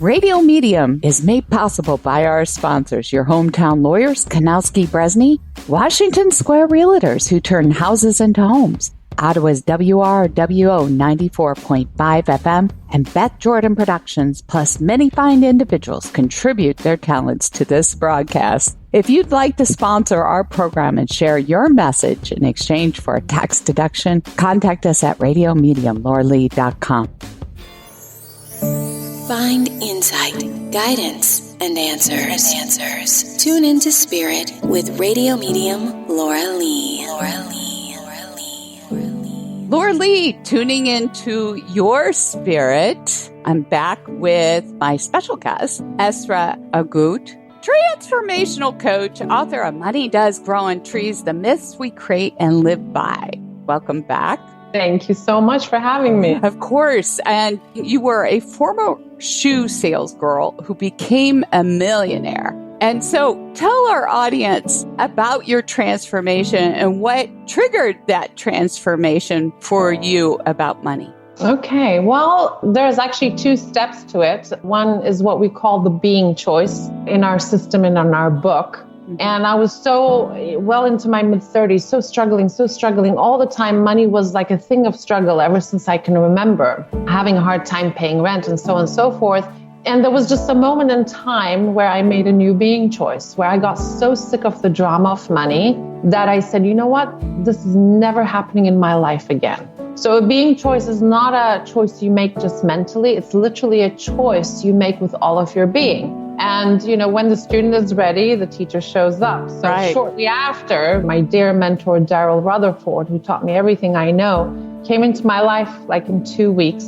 Radio Medium is made possible by our sponsors, your hometown lawyers, Kanowski Bresney, Washington Square Realtors, who turn houses into homes, Ottawa's WRWO 94.5 FM, and Beth Jordan Productions, plus many fine individuals contribute their talents to this broadcast. If you'd like to sponsor our program and share your message in exchange for a tax deduction, contact us at radiomediumlauralee.com. Find insight, guidance, and answers. Tune into Spirit with radio medium Laura Lee. Laura Lee, tuning into your spirit. I'm back with my special guest, Esra Ogut, transformational coach, author of Money Does Grow on Trees, The Myths We Create and Live By. Welcome back. Thank you so much for having me. Of course. And you were a former shoe sales girl who became a millionaire. And so tell our audience about your transformation and what triggered that transformation for you about money. Okay, well, there's actually two steps to it. One is what we call the being choice in our system and in our book. And I was so well into my mid-30s, so struggling all the time. Money was like a thing of struggle ever since I can remember, having a hard time paying rent and so on and so forth. And there was just a moment in time where I made a new being choice, where I got so sick of the drama of money that I said, you know what, this is never happening in my life again. So a being choice is not a choice you make just mentally. It's literally a choice you make with all of your being. And, you know, when the student is ready, the teacher shows up. So Shortly after, my dear mentor, Daryl Rutherford, who taught me everything I know, came into my life like in 2 weeks.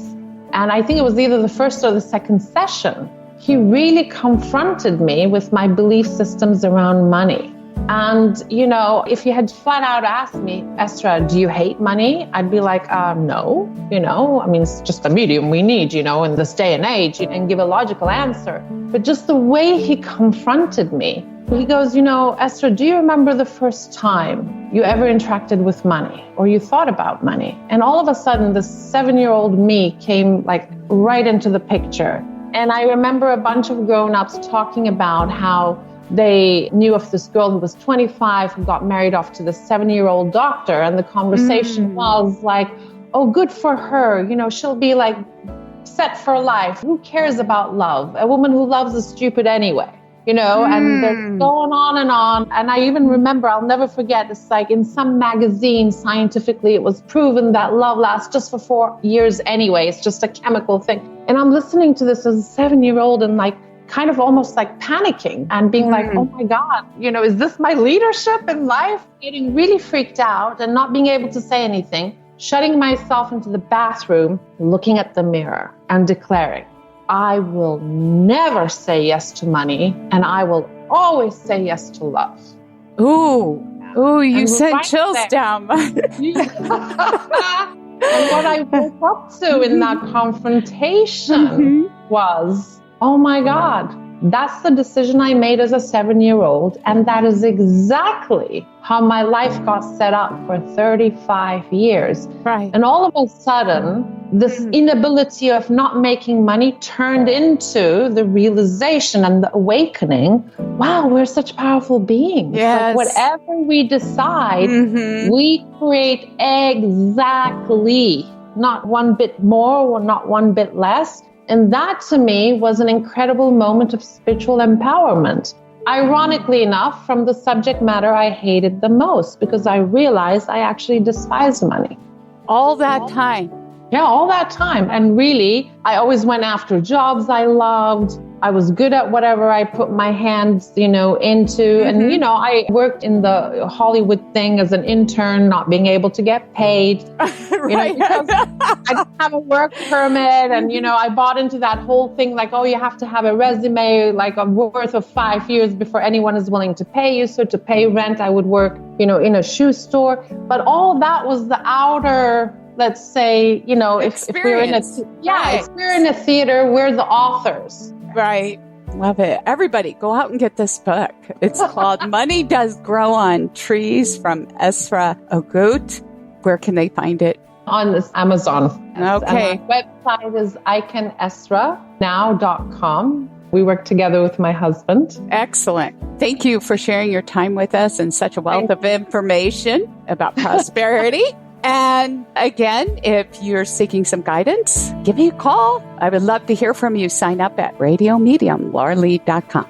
And I think it was either the first or the second session. He really confronted me with my belief systems around money. And, you know, if he had flat out asked me, Esra, do you hate money? I'd be like, no, you know, I mean, it's just a medium we need, you know, in this day and age, and give a logical answer. But just the way he confronted me, he goes, you know, Esra, do you remember the first time you ever interacted with money or you thought about money? And all of a sudden, this 7-year-old me came like right into the picture. And I remember a bunch of grown-ups talking about how they knew of this girl who was 25 who got married off to the 7-year-old doctor. And the conversation was like, oh, good for her. You know, she'll be like set for life. Who cares about love? A woman who loves is stupid anyway, you know, and they're going on and on. And I even remember, I'll never forget, it's like in some magazine, scientifically, it was proven that love lasts just for 4 years anyway. It's just a chemical thing. And I'm listening to this as a 7-year-old and like, kind of almost like panicking and being like, oh my God, you know, is this my leadership in life? Getting really freaked out and not being able to say anything, shutting myself into the bathroom, looking at the mirror and declaring, I will never say yes to money and I will always say yes to love. Ooh, you sent chills down. And what I woke up to in that confrontation was, oh my God, that's the decision I made as a 7-year-old. And that is exactly how my life got set up for 35 years. Right. And all of a sudden, this inability of not making money turned into the realization and the awakening, wow, we're such powerful beings. Yes. Like whatever we decide, we create exactly, not one bit more or not one bit less. And that, to me, was an incredible moment of spiritual empowerment. Ironically enough, from the subject matter I hated the most, because I realized I actually despised money. All that time. Yeah, all that time. And really, I always went after jobs I loved. I was good at whatever I put my hands, you know, into. And, you know, I worked in the Hollywood thing as an intern, not being able to get paid. You know, because I didn't have a work permit. And, you know, I bought into that whole thing like, oh, you have to have a resume like a worth of 5 years before anyone is willing to pay you. So to pay rent, I would work, you know, in a shoe store. But all that was the outer, let's say, you know, if we're in if we're in a theater, we're the authors. Right. Love it. Everybody, go out and get this book. It's called Money Does Grow on Trees from Esra Ogut. Where can they find it? on this Amazon. Okay. And our website is icanesranow.com. We work together with my husband. Excellent. Thank you for sharing your time with us and such a wealth of information about prosperity. And again, if you're seeking some guidance, give me a call. I would love to hear from you. Sign up at radiomediumlauralee.com.